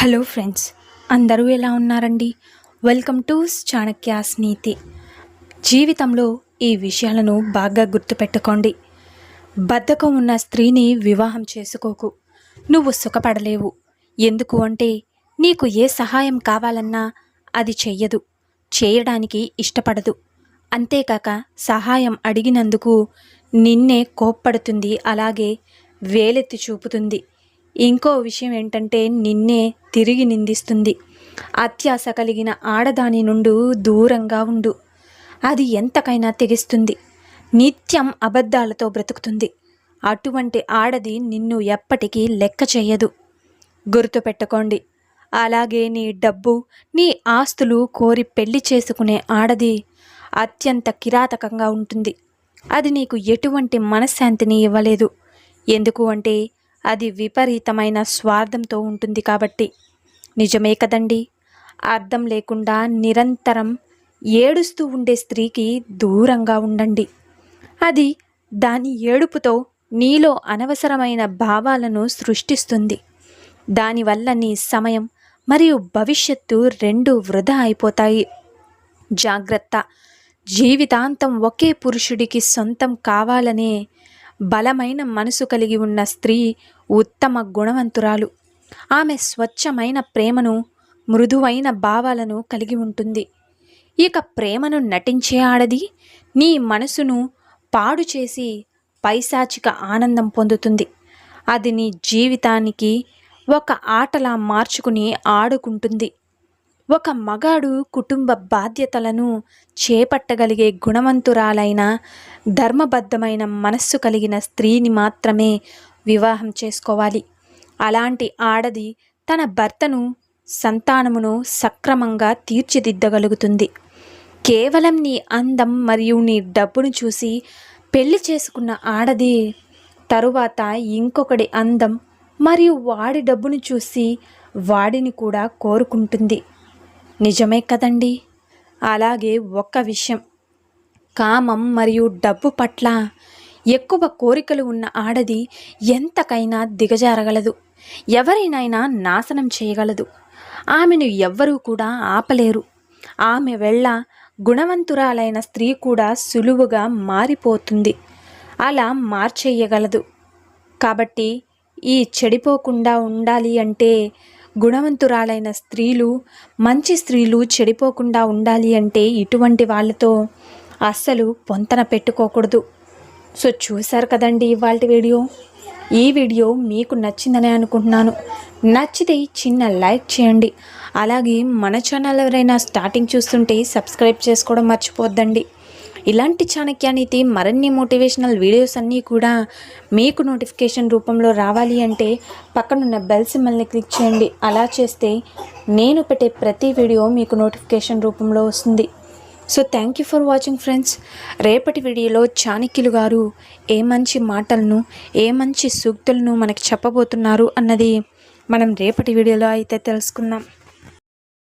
Hello friends, అందరూ ఎలా ఉన్నారండి? వెల్కమ్ టు చాణక్యాస్ నీతి. జీవితంలో ఈ విషయాలను బాగా గుర్తుపెట్టుకోండి. బద్ధకం ఉన్న స్త్రీని వివాహం చేసుకోకు. నువ్వు సుఖపడలేవు. ఎందుకు అంటే నీకు ఏ సహాయం కావాలన్నా అది చెయ్యదు, చేయడానికి ఇష్టపడదు. అంతేకాక సహాయం అడిగినందుకు నిన్నే కోప్పడుతుంది, అలాగే వేలెత్తి చూపుతుంది. ఇంకో విషయం ఏంటంటే నిన్నే తిరిగి నిందిస్తుంది. అత్యాశ కలిగిన ఆడదాని నుండి దూరంగా ఉండు. అది ఎంతకైనా తెగిస్తుంది. నిత్యం అబద్ధాలతో బ్రతుకుతుంది. అటువంటి ఆడది నిన్ను ఎప్పటికీ లెక్క చేయదు. గుర్తుపెట్టుకోండి. అలాగే నీ డబ్బు, నీ ఆస్తులు కోరి పెళ్లి చేసుకునే ఆడది అత్యంత కిరాతకంగా ఉంటుంది. అది నీకు ఎటువంటి మనశ్శాంతిని ఇవ్వలేదు. ఎందుకు అంటే అది విపరీతమైన స్వార్థంతో ఉంటుంది కాబట్టి. నిజమే కదండి. అర్థం లేకుండా నిరంతరం ఏడుస్తూ ఉండే స్త్రీకి దూరంగా ఉండండి. అది దాని ఏడుపుతో నీలో అనవసరమైన భావాలను సృష్టిస్తుంది. దానివల్ల నీ సమయం మరియు భవిష్యత్తు రెండూ వృధా అయిపోతాయి. జాగ్రత్త. జీవితాంతం ఒకే పురుషుడికి సొంతం కావాలనే బలమైన మనసు కలిగి ఉన్న స్త్రీ ఉత్తమ గుణవంతురాలు. ఆమె స్వచ్ఛమైన ప్రేమను, మృదువైన భావాలను కలిగి ఉంటుంది. ఇక ప్రేమను నటించే ఆడది నీ మనసును పాడు చేసి పైశాచిక ఆనందం పొందుతుంది. అది నీ జీవితానికి ఒక ఆటలా మార్చుకుని ఆడుకుంటుంది. ఒక మగాడు కుటుంబ బాధ్యతలను చేపట్టగలిగే గుణవంతురాలైన, ధర్మబద్ధమైన మనస్సు కలిగిన స్త్రీని మాత్రమే వివాహం చేసుకోవాలి. అలాంటి ఆడది తన భర్తను, సంతానమును సక్రమంగా తీర్చిదిద్దగలుగుతుంది. కేవలం నీ అందం మరియు నీ డబ్బును చూసి పెళ్లి చేసుకున్న ఆడది తరువాత ఇంకొకడి అందం మరియు వాడి డబ్బును చూసి వాడిని కూడా కోరుకుంటుంది. నిజమే కదండి. అలాగే ఒక్క విషయం, కామం మరియు డబ్బు పట్ల ఎక్కువ కోరికలు ఉన్న ఆడది ఎంతకైనా దిగజారగలదు. ఎవరినైనా నాశనం చేయగలదు. ఆమెను ఎవ్వరూ కూడా ఆపలేరు. ఆమె వెళ్ళ గుణవంతురాలైన స్త్రీ కూడా సులువుగా మారిపోతుంది. అలా మార్చేయగలదు. కాబట్టి ఈ చెడిపోకుండా ఉండాలి అంటే, గుణవంతురాలైన స్త్రీలు, మంచి స్త్రీలు చెడిపోకుండా ఉండాలి అంటే ఇటువంటి వాళ్ళతో అస్సలు పొంతన పెట్టుకోకూడదు. సో చూశారు కదండి ఇవాల్టి వీడియో. ఈ వీడియో మీకు నచ్చిందని అనుకుంటున్నాను. నచ్చితే చిన్న లైక్ చేయండి. అలాగే మన ఛానల్ ఎవరైనా స్టార్టింగ్ చూస్తుంటే సబ్స్క్రైబ్ చేసుకోవడం మర్చిపోద్దండి. ఇలాంటి చాణక్యానీతి మరిన్ని మోటివేషనల్ వీడియోస్ అన్నీ కూడా మీకు నోటిఫికేషన్ రూపంలో రావాలి అంటే పక్కనున్న బెల్ సింబల్ని క్లిక్ చేయండి. అలా చేస్తే నేను పెట్టే ప్రతి వీడియో మీకు నోటిఫికేషన్ రూపంలో వస్తుంది. So thank you for watching friends. రేపటి వీడియోలో చాణక్యులు గారు ఏ మంచి మాటలను, ఏ మంచి సూక్తులను మనకి చెప్పబోతున్నారు అన్నది మనం రేపటి వీడియోలో అయితే తెలుసుకుందాం.